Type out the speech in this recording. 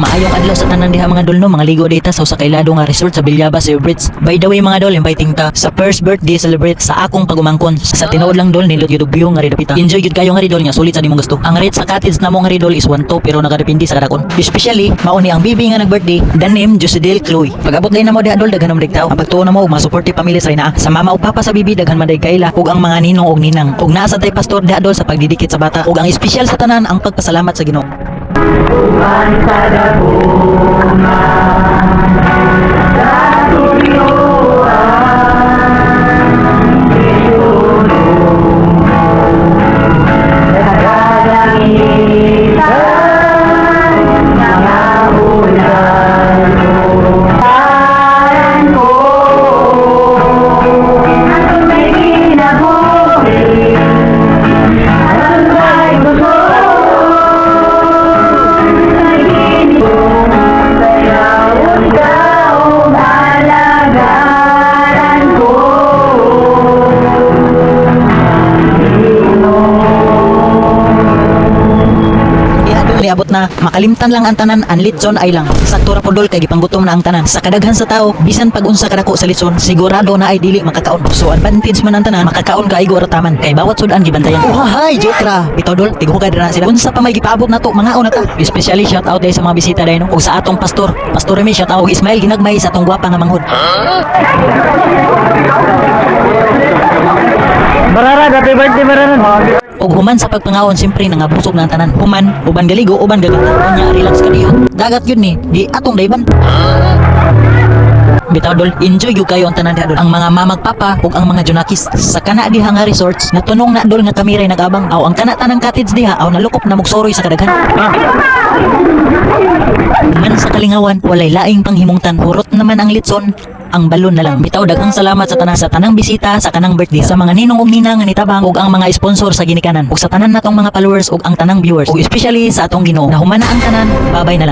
Maayong adlaw sa tanan diha mga dol no, mga ligo dita sa usa ka ilado nga resort sa Villaba Celebrates. By the way mga dol, inviting ta sa first birthday celebrate sa akong pagumangkon. Sa tinuod lang dol nindot gyud view nga ri dapita. Enjoy gyud kayo nga ri dol nga sulit sa nimong gusto. Ang rate sa cottage namo nga ri dol is 1-2 pero nakadepende sa kadakon. Especially mao ni ang bibi nga nag-birthday, the name Josedel Chloe. Pag-abot day namo diha dol daghan man digtaw. Ang pagtuo namo ug mga supportive family sa ina. Sa mama ug papa sa bibi daghan man day kaila ug ang mga ninong ug ninang. Ug naa sa tay pastor diha dol sa pagdidikit sa bata ug ang espesyal sa tanan ang pagpasalamat sa Ginoo. Tuhan sadaguna Abot na makalimtan lang ang tanan ang litson ay lang sakto ra podol kay gipanggutom na ang tanan sa kadaghan sa tao bisan pag unsa kadako sa litson sigurado na ay dili makakaon so advantage man ang tanan makakaon ka igo taman kay bawat sudan gibantayan uhahay jotra bitaw dol tigo ka dira sila unsa pa may gipaabot nato mga una ta especially shout out day sa mga bisita day no ug sa atong pastor Remy shout out Ismail ginagmay sa atong gwapa nga manghod Marara, happy birthday Marara. og human sa pagpangawon siyempre nangabusog na ang tanan human uban galigo uban gagata nya relax ka diyo dagat yun ni di atong dayban bitaw dol enjoy gyud kayo ang tanan diha dol ang mga mamagpapa ug ang mga junakis sa kana diha nga resorts natunong na dol nga kami ray nagabang aw ang kana tanang cottage diha aw nalukop na mugsoroy sa kadaghan man sa kalingawan walay laing panghimungtan hurot naman ang litson ang balon na lang. Bitaw daghang salamat sa tanang bisita sa kanang birthday sa mga ninong ug ninang nga nitabang ug ang mga sponsor sa ginikanan ug sa tanan natong mga followers ug ang tanang viewers ug especially sa atong Ginoo na humana ang tanan babay na lang.